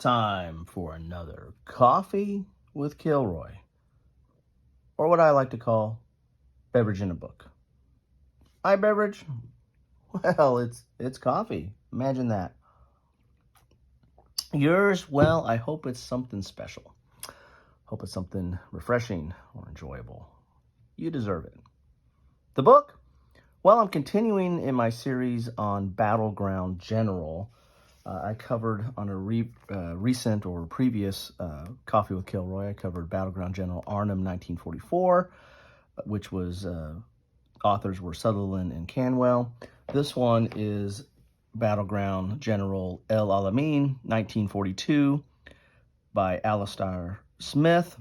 time for another Coffee with Kilroy, or what I like to call Beverage in a Book. Hi, Beverage. Well, it's coffee. Imagine that. Yours, well, I hope it's something special. Hope it's something refreshing or enjoyable. You deserve it. The book? Well, I'm continuing in my series on Battleground General. I covered on a recent or previous Coffee with Kilroy, I covered Battleground General Arnhem 1944, which was authors were Sutherland and Canwell. This one is Battleground General El Alamein 1942 by Alistair Smith.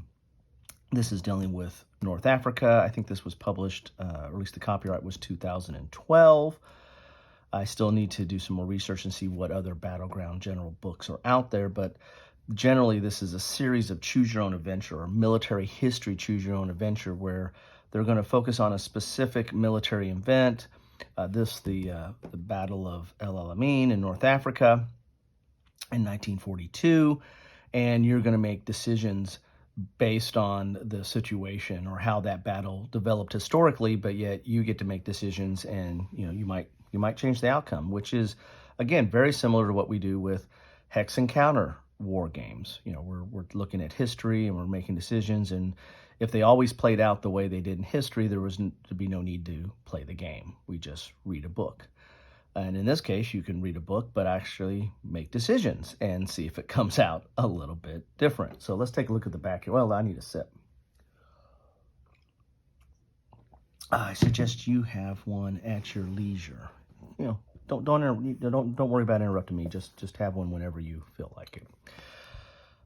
This is dealing with North Africa. I think this was published, or at least the copyright was 2012. I still need to do some more research and see what other Battleground General books are out there, but generally this is a series of choose your own adventure or military history choose your own adventure where they're going to focus on a specific military event. The Battle of El Alamein in North Africa in 1942, and you're going to make decisions based on the situation or how that battle developed historically, but yet you get to make decisions, and you might change the outcome, which is again very similar to what we do with hex and counter war games. We're looking at history and we're making decisions, and if they always played out the way they did in history, there'd be no need to play the game. We just read a book. And in this case, you can read a book, but actually make decisions and see if it comes out a little bit different. So let's take a look at the back here. Well, I need a sip. I suggest you have one at your leisure. Don't worry about interrupting me. Just have one whenever you feel like it.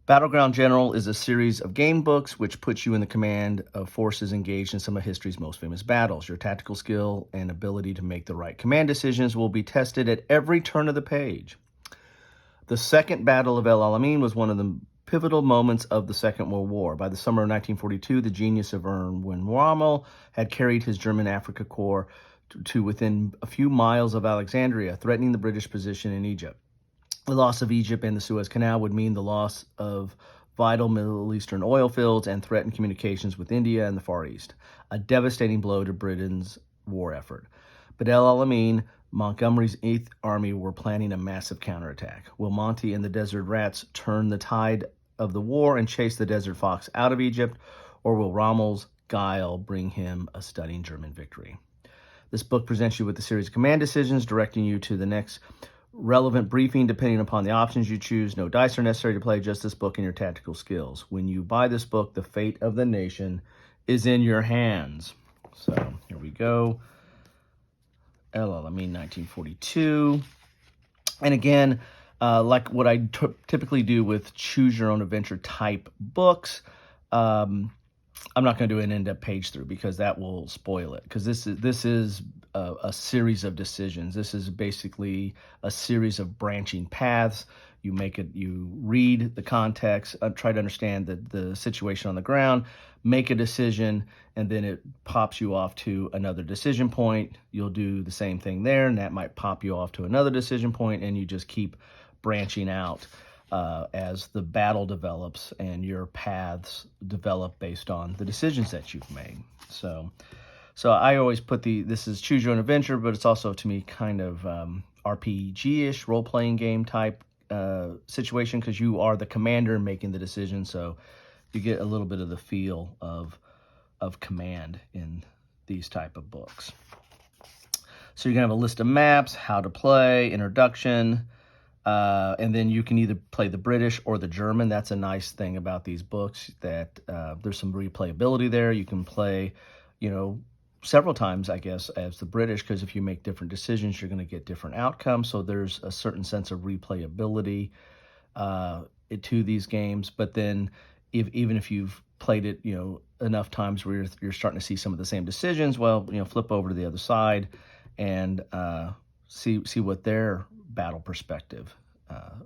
Battleground General is a series of game books which puts you in the command of forces engaged in some of history's most famous battles. Your tactical skill and ability to make the right command decisions will be tested at every turn of the page. The Second Battle of El Alamein was one of the pivotal moments of the Second World War. By the summer of 1942, the genius of Erwin Rommel had carried his German Afrika Korps to within a few miles of Alexandria, threatening the British position in Egypt. The loss of Egypt and the Suez Canal would mean the loss of vital Middle Eastern oil fields and threatened communications with India and the Far East, a devastating blow to Britain's war effort. But El Alamein, Montgomery's 8th Army, were planning a massive counterattack. Will Monty and the Desert Rats turn the tide of the war and chase the Desert Fox out of Egypt, or will Rommel's guile bring him a stunning German victory? This book presents you with a series of command decisions, directing you to the next relevant briefing depending upon the options you choose. No dice are necessary to play, just this book and your tactical skills. When you buy this book, the fate of the nation is in your hands. So here we go. El Alamein 1942. And again, like what I typically do with choose your own adventure type books, I'm not going to do an in-depth page through because that will spoil it. Because this is a series of decisions. This is basically a series of branching paths. You read the context, try to understand the situation on the ground, make a decision, and then it pops you off to another decision point. You'll do the same thing there, and that might pop you off to another decision point, and you just keep branching out as the battle develops and your paths develop based on the decisions that you've made. So I always put this is choose your own adventure, but it's also to me kind of RPG-ish, role-playing game type situation, because you are the commander making the decision, so you get a little bit of the feel of command in these type of books. So you're gonna have a list of maps, how to play, introduction, and then you can either play the British or the German. That's a nice thing about these books, that there's some replayability there. You can play, several times, I guess, as the British, because if you make different decisions, you're going to get different outcomes. So there's a certain sense of replayability to these games. But then even if you've played it, enough times where you're starting to see some of the same decisions, well, flip over to the other side and see what their battle perspective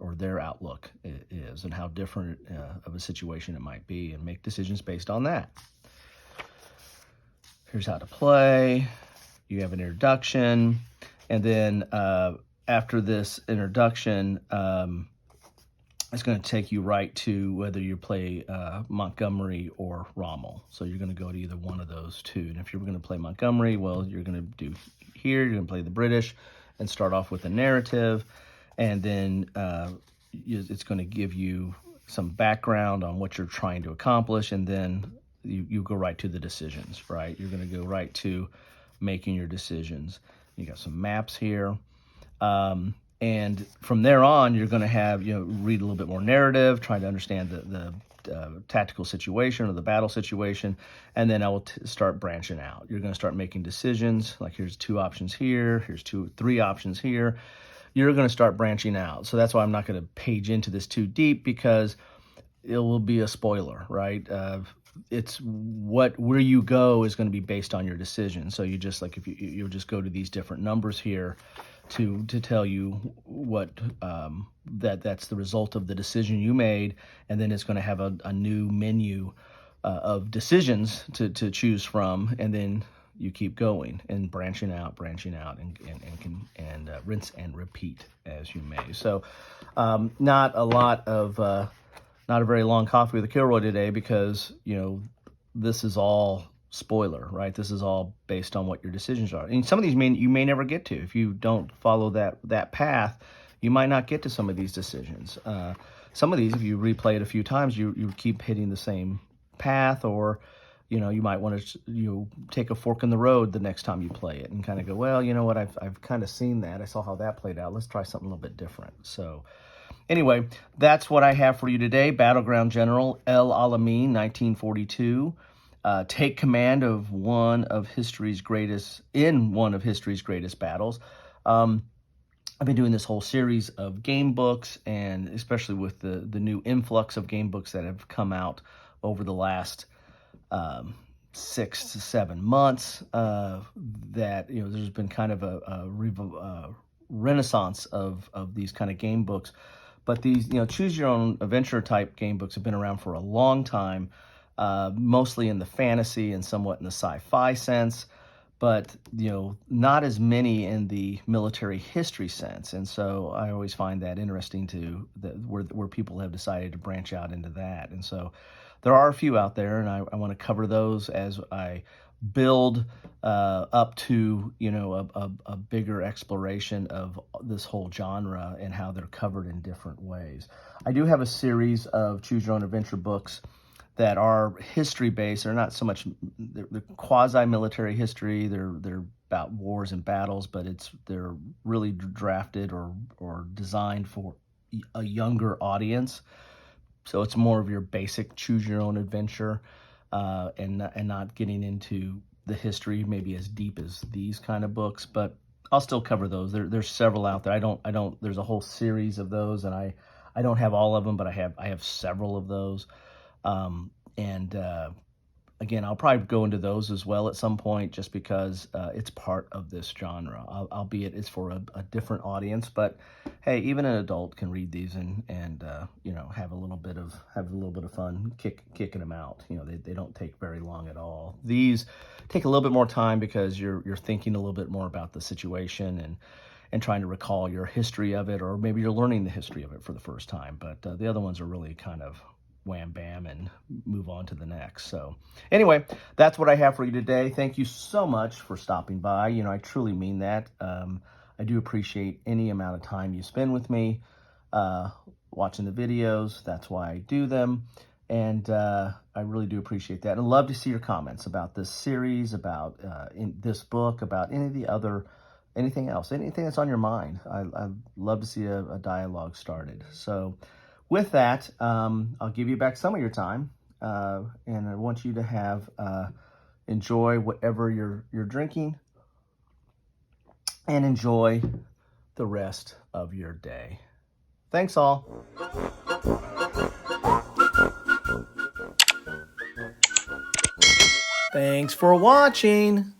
or their outlook is, and how different of a situation it might be, and make decisions based on that. Here's how to play. You have an introduction, and then after this introduction, it's going to take you right to whether you play Montgomery or Rommel. So you're going to go to either one of those two. And if you're going to play Montgomery, well, you're going to do here, you're going to play the British and start off with a narrative. And then it's going to give you some background on what you're trying to accomplish. And then you go right to the decisions, right? You're going to go right to making your decisions. You got some maps here. And from there on, you're going to have, read a little bit more narrative, trying to understand the tactical situation or the battle situation, and then I will start branching out. You're going to start making decisions, like here's 2 options here, here's 3 options here. You're going to start branching out. So that's why I'm not going to page into this too deep, because it will be a spoiler, right? It's where you go is going to be based on your decision. So you just like if you just go to these different numbers here to tell you what that's the result of the decision you made, and then it's going to have a new menu of decisions to choose from, and then you keep going and branching out, and rinse and repeat as you may. So not a very long coffee with a Kilroy today, because this is all spoiler, right? This is all based on what your decisions are. And some of these you may never get to. If you don't follow that path, you might not get to some of these decisions. Some of these, if you replay it a few times, you keep hitting the same path, or you might want to take a fork in the road the next time you play it and kind of go, well, you know what, I've kind of seen that. I saw how that played out. Let's try something a little bit different. So anyway, that's what I have for you today. Battleground General, El Alamein, 1942. Take command of one of history's greatest battles. I've been doing this whole series of game books, and especially with the new influx of game books that have come out over the last 6 to 7 months, that there's been kind of a renaissance of these kind of game books. But these choose your own adventure type game books have been around for a long time. Mostly in the fantasy and somewhat in the sci-fi sense, but not as many in the military history sense. And so I always find that interesting where people have decided to branch out into that. And so there are a few out there, and I want to cover those as I build up to a bigger exploration of this whole genre and how they're covered in different ways. I do have a series of choose your own adventure books that are history based. They're not so much they're quasi-military history. They're about wars and battles, but they're really drafted or designed for a younger audience. So it's more of your basic choose your own adventure, and not getting into the history maybe as deep as these kind of books. But I'll still cover those. There's several out there. I don't. There's a whole series of those, and I don't have all of them, but I have several of those. Again, I'll probably go into those as well at some point, just because it's part of this genre. Albeit it's for a different audience, but hey, even an adult can read these and have a little bit of fun kicking them out. They don't take very long at all. These take a little bit more time because you're thinking a little bit more about the situation and trying to recall your history of it, or maybe you're learning the history of it for the first time. But the other ones are really kind of wham bam and move on to the next. So anyway, that's what I have for you today. Thank you so much for stopping by. I truly mean that. I do appreciate any amount of time you spend with me watching the videos. That's why I do them, and I really do appreciate that. And love to see your comments about this series, about in this book, about anything else, anything that's on your mind. I'd love to see a dialogue started. So with that, I'll give you back some of your time, and I want you to have enjoy whatever you're drinking, and enjoy the rest of your day. Thanks all. Thanks for watching.